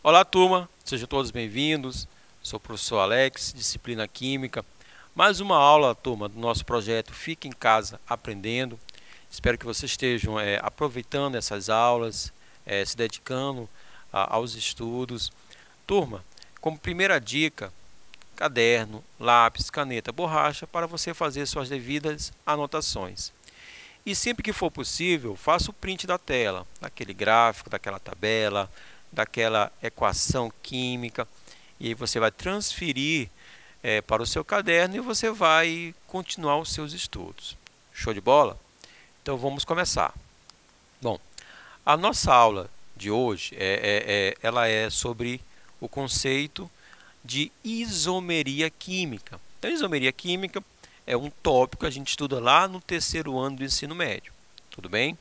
Olá, turma, sejam todos bem-vindos. Sou o professor Alex, disciplina Química. Mais uma aula, turma, do nosso projeto Fique em Casa Aprendendo. Espero que vocês estejam aproveitando essas aulas, se dedicando aos estudos. Turma, como primeira dica, caderno, lápis, caneta, borracha, para você fazer suas devidas anotações. E sempre que for possível, faça o print da tela, daquele gráfico, daquela tabela, daquela equação química, e aí você vai transferir para o seu caderno e você vai continuar os seus estudos. Show de bola? Então vamos começar. Bom, a nossa aula de hoje ela é sobre o conceito de isomeria química. Então, isomeria química é um tópico que a gente estuda lá no terceiro ano do ensino médio. Tudo bem?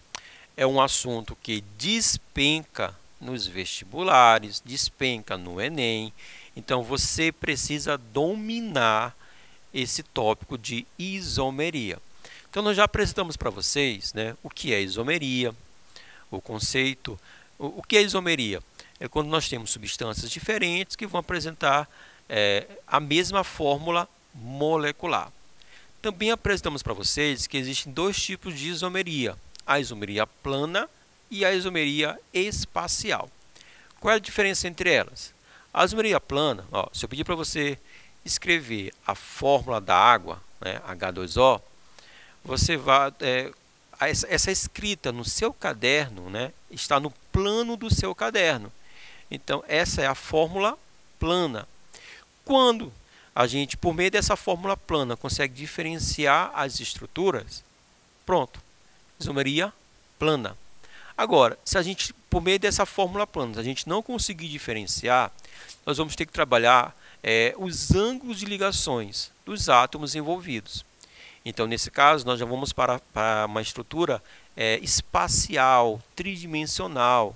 É um assunto que despenca nos vestibulares, despenca no Enem. Então, você precisa dominar esse tópico de isomeria. Então, nós já apresentamos para vocês, né, o que é isomeria, o conceito. O que é isomeria? É quando nós temos substâncias diferentes que vão apresentar a mesma fórmula molecular. Também apresentamos para vocês que existem dois tipos de isomeria, a isomeria plana e a isomeria espacial. Qual é a diferença entre elas? A isomeria plana, se eu pedir para você escrever a fórmula da água, né, H2O, você vai, essa escrita no seu caderno, né, está no plano do seu caderno. Então, essa é a fórmula plana. Quando a gente, por meio dessa fórmula plana, consegue diferenciar as estruturas, pronto, isomeria plana. Agora, se a gente, por meio dessa fórmula plana, a gente não conseguir diferenciar, nós vamos ter que trabalhar os ângulos de ligações dos átomos envolvidos. Então, nesse caso, nós já vamos para uma estrutura espacial, tridimensional.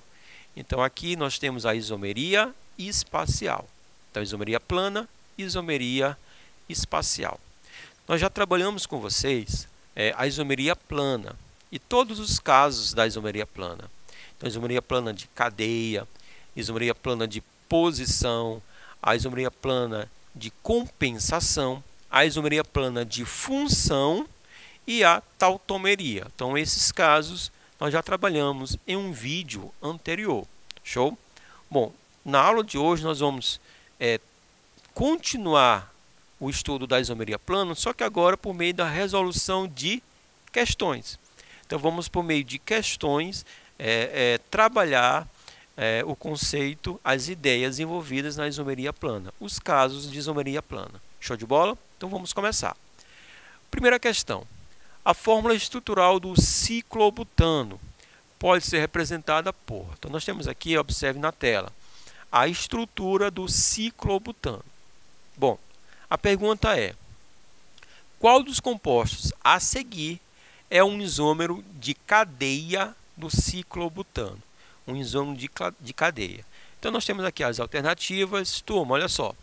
Então, aqui nós temos a isomeria espacial. Então, isomeria plana, isomeria espacial. Nós já trabalhamos com vocês a isomeria plana e todos os casos da isomeria plana. Então, isomeria plana de cadeia, isomeria plana de posição, a isomeria plana de compensação, a isomeria plana de função e a tautomeria. Então, esses casos nós já trabalhamos em um vídeo anterior. Show? Bom, na aula de hoje nós vamos continuar o estudo da isomeria plana, só que agora por meio da resolução de questões. Então, vamos por meio de questões trabalhar o conceito, as ideias envolvidas na isomeria plana, os casos de isomeria plana. Show de bola? Então, vamos começar. Primeira questão. A fórmula estrutural do ciclobutano pode ser representada por... Então, nós temos aqui, observe na tela, a estrutura do ciclobutano. Bom, a pergunta é: qual dos compostos a seguir é um isômero de cadeia do ciclobutano? Um isômero de cadeia. Então, nós temos aqui as alternativas. Turma, olha só.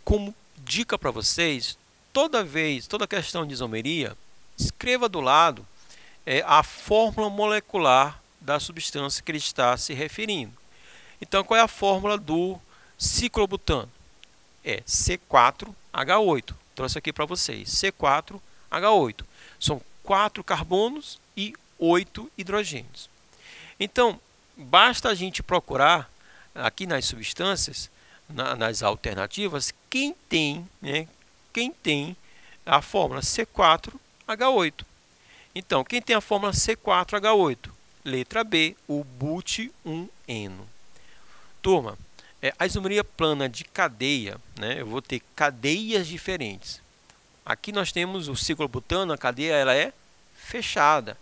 Como dica para vocês, toda questão de isomeria, escreva do lado a fórmula molecular da substância que ele está se referindo. Então, qual é a fórmula do ciclobutano? É C4H8. Trouxe aqui para vocês. C4H8. São 4 carbonos e 8 hidrogênios. Então, basta a gente procurar aqui nas substâncias, nas alternativas, quem tem a fórmula C4H8. Então, quem tem a fórmula C4H8? Letra B, o but1eno. Turma, a isomeria plana de cadeia, né, eu vou ter cadeias diferentes. Aqui nós temos o ciclobutano, a cadeia ela é fechada.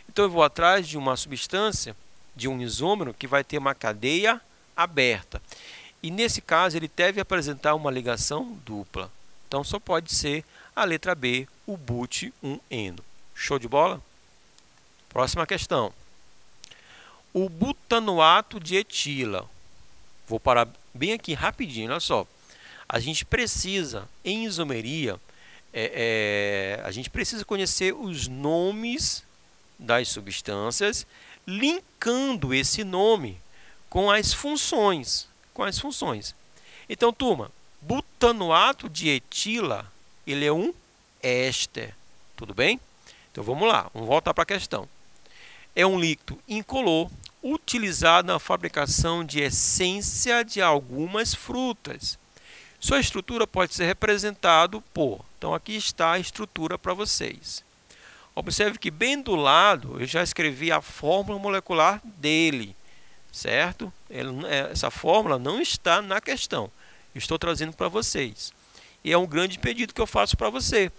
Então, eu vou atrás de uma substância, de um isômero, que vai ter uma cadeia aberta. E, nesse caso, ele deve apresentar uma ligação dupla. Então, só pode ser a letra B, o but1eno. Show de bola? Próxima questão. O butanoato de etila. Vou parar bem aqui rapidinho, olha só. A gente precisa, em isomeria, a gente precisa conhecer os nomes das substâncias, linkando esse nome com as funções. Então, turma, butanoato de etila, ele é um éster. Tudo bem? Então, vamos lá. Vamos voltar para a questão. É um líquido incolor utilizado na fabricação de essência de algumas frutas. Sua estrutura pode ser representada por... Então, aqui está a estrutura para vocês. Observe que bem do lado eu já escrevi a fórmula molecular dele, certo? Essa fórmula não está na questão. Eu estou trazendo para vocês. E é um grande pedido que eu faço para você.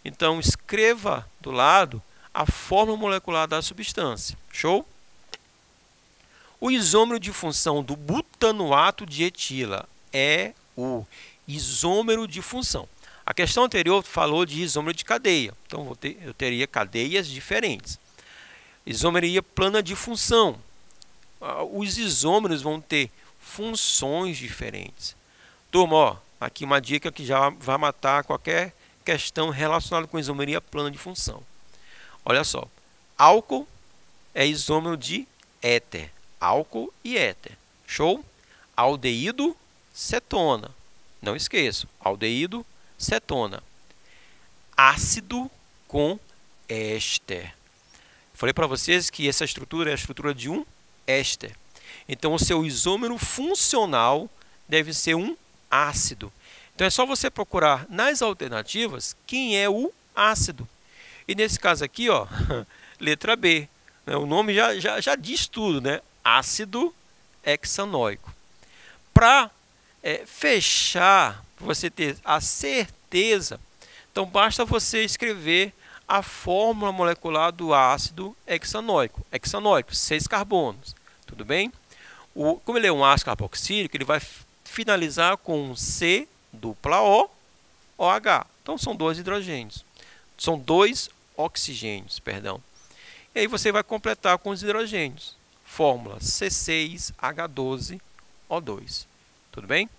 Então, escreva do lado a fórmula molecular da substância. Show? O isômero de função do butanoato de etila é o isômero de função. A questão anterior falou de isômero de cadeia. Então, eu teria cadeias diferentes. Isomeria plana de função. Os isômeros vão ter funções diferentes. Turma, ó, aqui uma dica que já vai matar qualquer questão relacionada com isomeria plana de função. Olha só, álcool é isômero de éter. Álcool e éter. Show? Aldeído, cetona. Não esqueçam, aldeído, cetona. Ácido com éster. Falei para vocês que essa estrutura é a estrutura de um éster. Então, o seu isômero funcional deve ser um ácido. Então, é só você procurar nas alternativas quem é o ácido. E nesse caso aqui, ó, letra B. O nome já diz tudo, né? Ácido hexanoico. Para fechar, você ter a certeza, então basta você escrever a fórmula molecular do ácido hexanoico. Hexanoico, 6 carbonos. Tudo bem? Como ele é um ácido carboxílico, ele vai finalizar com um C dupla O, OH. Então são 2 hidrogênios. São 2 oxigênios, perdão. E aí você vai completar com os hidrogênios. Fórmula C6H12O2. Tudo bem?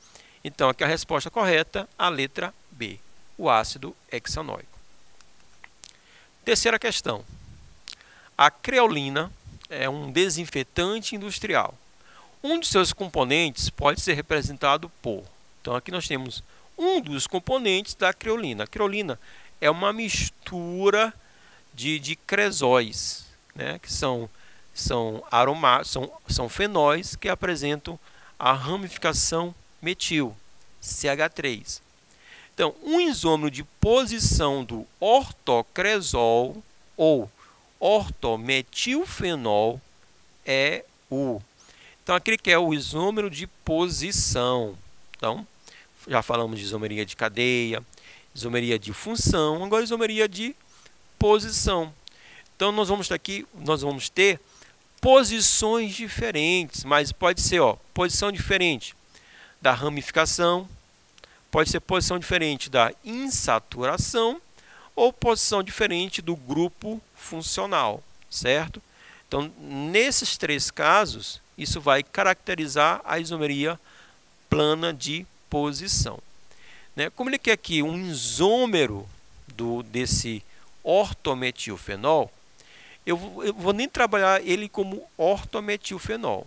Então, aqui a resposta correta, a letra B, o ácido hexanoico. Terceira questão. A creolina é um desinfetante industrial. Um de seus componentes pode ser representado por... Então, aqui nós temos um dos componentes da creolina. A creolina é uma mistura de cresóis, né? Que são fenóis que apresentam a ramificação metil, CH3. Então, um isômero de posição do ortocresol ou ortometilfenol é o... Então, aquele que é o isômero de posição. Então, já falamos de isomeria de cadeia, isomeria de função, agora isomeria de posição. Então, nós vamos ter posições diferentes, mas pode ser, ó, posição diferente da ramificação, pode ser posição diferente da insaturação ou posição diferente do grupo funcional, certo? Então, nesses 3 casos, isso vai caracterizar a isomeria plana de posição. Né? Como ele quer aqui um isômero desse ortometilfenol, eu vou nem trabalhar ele como ortometilfenol.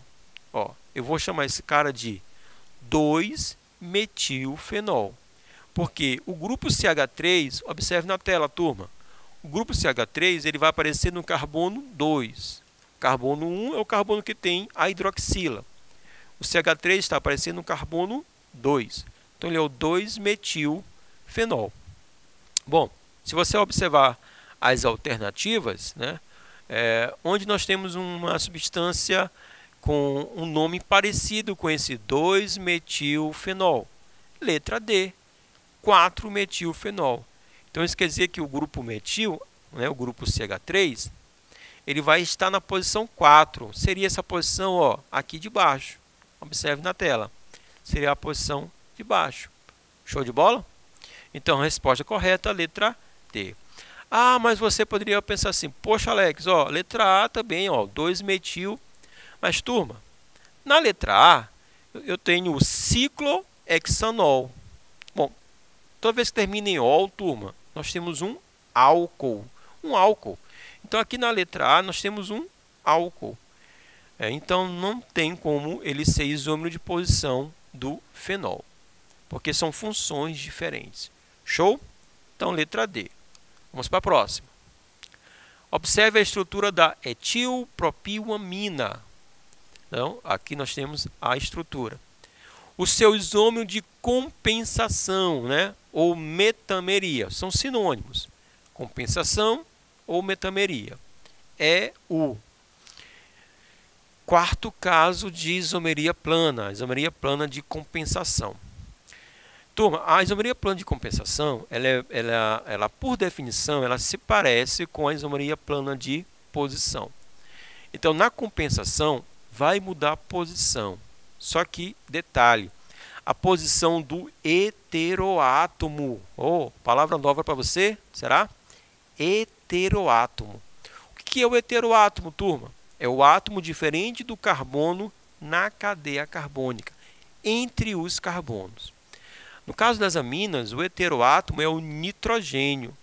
Ó, eu vou chamar esse cara de 2-metilfenol. Porque o grupo CH3, observe na tela, turma, o grupo CH3 ele vai aparecer no carbono 2. Carbono 1 é o carbono que tem a hidroxila. O CH3 está aparecendo no carbono 2. Então, ele é o 2-metilfenol. Bom, se você observar as alternativas, né, onde nós temos uma substância com um nome parecido com esse 2-metilfenol. Letra D, 4-metilfenol. Então, isso quer dizer que o grupo metil, né, o grupo CH3, ele vai estar na posição 4. Seria essa posição, ó, aqui de baixo. Observe na tela. Seria a posição de baixo. Show de bola? Então, a resposta correta, letra D. Ah, mas você poderia pensar assim, poxa, Alex, ó, letra A também, ó, 2-metil. Mas, turma, na letra A, eu tenho o ciclohexanol. Bom, toda vez que termina em ol, turma, nós temos um álcool. Um álcool. Então, aqui na letra A, nós temos um álcool. Então, não tem como ele ser isômero de posição do fenol, porque são funções diferentes. Show? Então, letra D. Vamos para a próxima. Observe a estrutura da etilpropilamina. Então, aqui nós temos a estrutura. O seu isômero de compensação, né? Ou metameria, são sinônimos. Compensação ou metameria. É o quarto caso de isomeria plana, isomeria plana de compensação. Turma, a isomeria plana de compensação, ela por definição, ela se parece com a isomeria plana de posição. Então, na compensação, vai mudar a posição. Só que, detalhe, a posição do heteroátomo. Palavra nova para você, será? Heteroátomo. O que é o heteroátomo, turma? É o átomo diferente do carbono na cadeia carbônica, entre os carbonos. No caso das aminas, o heteroátomo é o nitrogênio.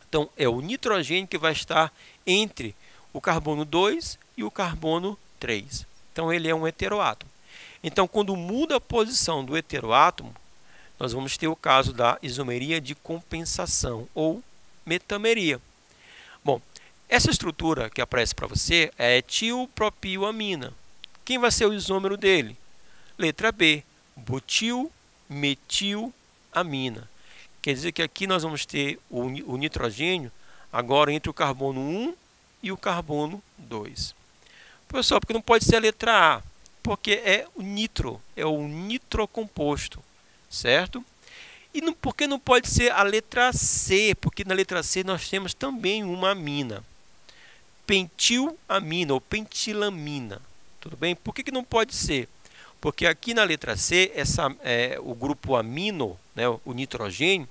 Então, é o nitrogênio que vai estar entre o carbono 2 e o carbono 3. Então, ele é um heteroátomo. Então, quando muda a posição do heteroátomo, nós vamos ter o caso da isomeria de compensação ou metameria. Bom, essa estrutura que aparece para você é etilpropilamina. Quem vai ser o isômero dele? Letra B, butilmetilamina. Quer dizer que aqui nós vamos ter o nitrogênio agora entre o carbono 1 e o carbono 2. Pessoal, porque não pode ser a letra A? Porque é o nitro, é o nitrocomposto, certo? E por que não pode ser a letra C? Porque na letra C nós temos também uma amina. Pentilamina ou pentilamina. Tudo bem? Por que não pode ser? Porque aqui na letra C, o grupo amino, né, o nitrogênio,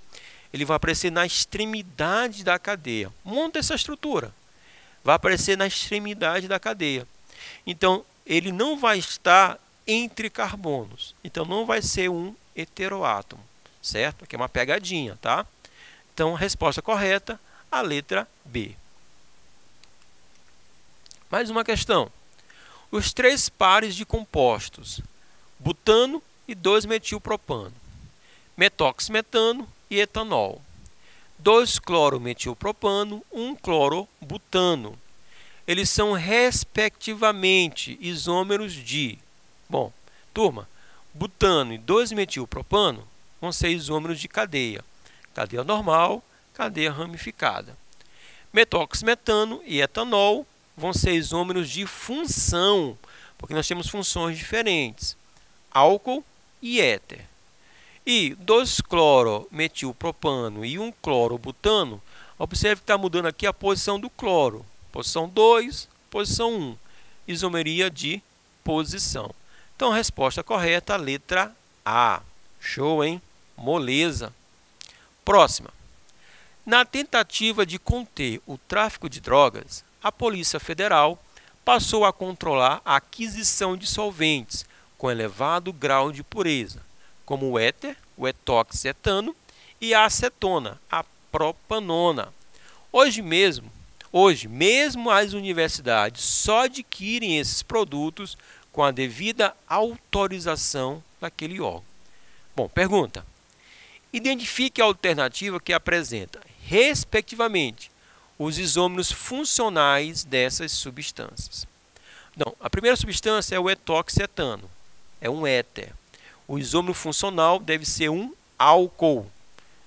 ele vai aparecer na extremidade da cadeia. Monta essa estrutura. Vai aparecer na extremidade da cadeia. Então, ele não vai estar entre carbonos. Então, não vai ser um heteroátomo, certo? Aqui é uma pegadinha, tá? Então, a resposta correta, a letra B. Mais uma questão. Os 3 pares de compostos, butano e 2-metilpropano, metóximetano e etanol, 2-clorometilpropano, 1-clorobutano. Eles são, respectivamente, isômeros de... Bom, turma, butano e 2-metilpropano vão ser isômeros de cadeia. Cadeia normal, cadeia ramificada. Metóximetano e etanol vão ser isômeros de função, porque nós temos funções diferentes. Álcool e éter. E 2-clorometilpropano e 1-clorobutano, observe que está mudando aqui a posição do cloro. Posição 2, posição 1. Isomeria de posição. Então, a resposta correta, a letra A. Show, hein? Moleza. Próxima. Na tentativa de conter o tráfico de drogas, a Polícia Federal passou a controlar a aquisição de solventes com elevado grau de pureza, como o éter, o etoxetano e a acetona, a propanona. Hoje mesmo as universidades só adquirem esses produtos com a devida autorização daquele órgão. Bom, pergunta. Identifique a alternativa que apresenta, respectivamente, os isômeros funcionais dessas substâncias. Então, a primeira substância é o etoxetano, é um éter. O isômero funcional deve ser um álcool.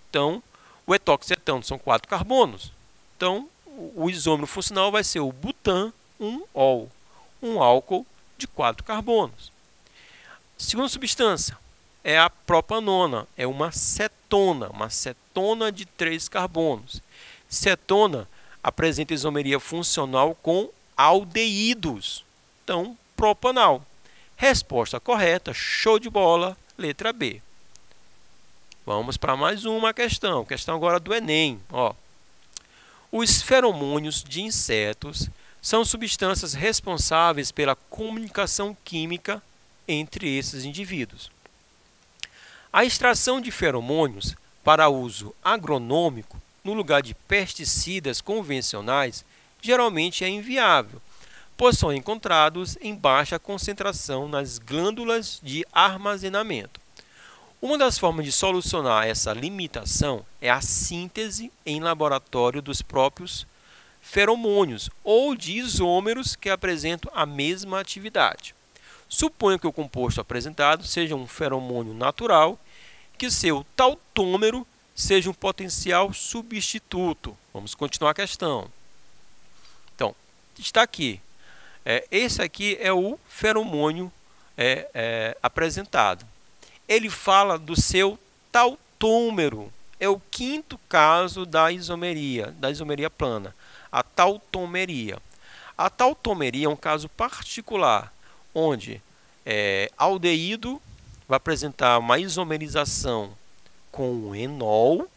Então, o etoxetano são 4 carbonos. Então, o isômero funcional vai ser o butan, 1-ol, um álcool de 4 carbonos. Segunda substância é a propanona, é uma cetona de 3 carbonos. Cetona apresenta isomeria funcional com aldeídos. Então, propanal. Resposta correta, show de bola, letra B. Vamos para mais uma questão. Questão agora do Enem. Os feromônios de insetos são substâncias responsáveis pela comunicação química entre esses indivíduos. A extração de feromônios para uso agronômico no lugar de pesticidas convencionais geralmente é inviável, pois são encontrados em baixa concentração nas glândulas de armazenamento. Uma das formas de solucionar essa limitação é a síntese em laboratório dos próprios feromônios ou de isômeros que apresentam a mesma atividade. Suponha que o composto apresentado seja um feromônio natural, que seu tautômero seja um potencial substituto. Vamos continuar a questão. Então, está aqui. Esse aqui é o feromônio apresentado. Ele fala do seu tautômero. É o quinto caso da isomeria plana, a tautomeria. A tautomeria é um caso particular, onde aldeído vai apresentar uma isomerização com um enol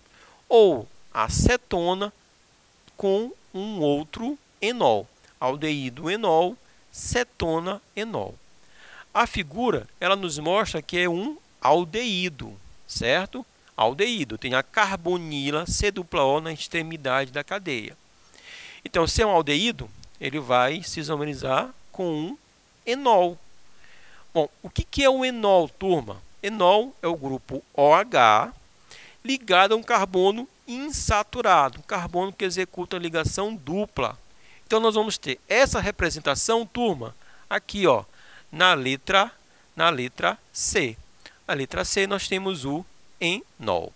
ou acetona com um outro enol. Aldeído enol, cetona enol. A figura ela nos mostra que é um aldeído, certo? Aldeído tem a carbonila C-O na extremidade da cadeia. Então, se é um aldeído, ele vai se isomerizar com um enol. Bom, o que é um enol, turma? Enol é o grupo OH ligado a um carbono insaturado, um carbono que executa ligação dupla. Então, nós vamos ter essa representação, turma, aqui, ó, na letra C. Na letra C, nós temos o enol.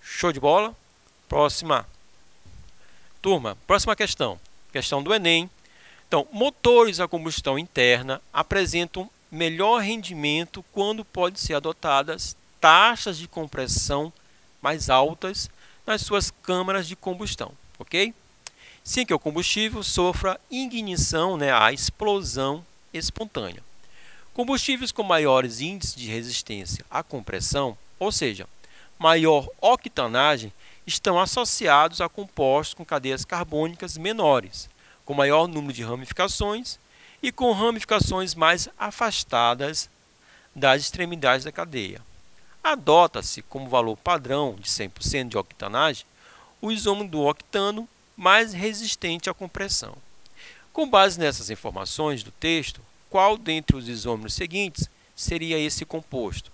Show de bola? Próxima. Turma, próxima questão. Questão do Enem. Então, motores a combustão interna apresentam melhor rendimento quando podem ser adotadas taxas de compressão mais altas nas suas câmaras de combustão, ok? Sem que o combustível sofra ignição, a explosão espontânea. Combustíveis com maiores índices de resistência à compressão, ou seja, maior octanagem, estão associados a compostos com cadeias carbônicas menores, com maior número de ramificações e com ramificações mais afastadas das extremidades da cadeia. Adota-se como valor padrão de 100% de octanagem o isômero do octano mais resistente à compressão. Com base nessas informações do texto, qual dentre os isômeros seguintes seria esse composto?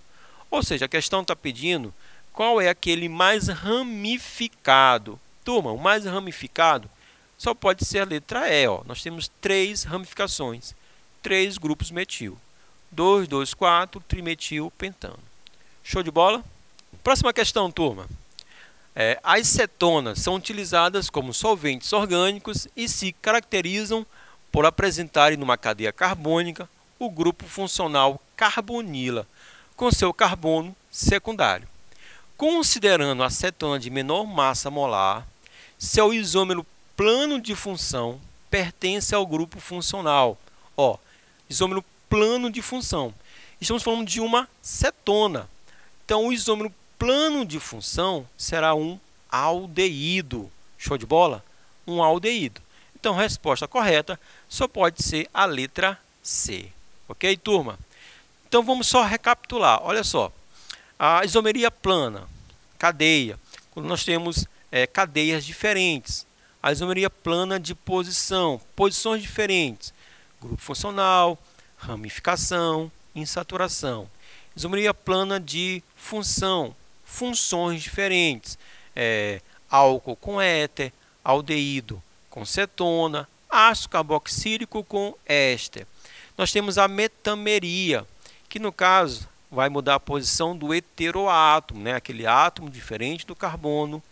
Ou seja, a questão está pedindo qual é aquele mais ramificado. Turma, o mais ramificado só pode ser a letra E. Ó. Nós temos 3 ramificações, 3 grupos metil. 2, 2, 4, trimetil, pentano. Show de bola? Próxima questão, turma. As cetonas são utilizadas como solventes orgânicos e se caracterizam por apresentarem numa cadeia carbônica o grupo funcional carbonila, com seu carbono secundário. Considerando a cetona de menor massa molar, seu isômero plano de função pertence ao grupo funcional. Ó, isômero plano de função. Estamos falando de uma cetona. Então, o isômero plano de função será um aldeído. Show de bola? Um aldeído. Então, a resposta correta só pode ser a letra C. Ok, turma? Então, vamos só recapitular. Olha só. A isomeria plana, cadeia, quando nós temos cadeias diferentes. A isomeria plana de posição, posições diferentes. Grupo funcional, ramificação, insaturação. Isomeria plana de função, funções diferentes. Álcool com éter, aldeído com cetona, ácido carboxílico com éster. Nós temos a metameria, que no caso vai mudar a posição do heteroátomo, aquele átomo diferente do carbono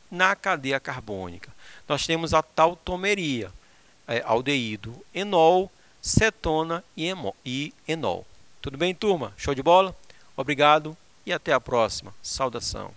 na cadeia carbônica. Nós temos a tautomeria, aldeído, enol, cetona e enol. Tudo bem, turma? Show de bola? Obrigado e até a próxima. Saudação.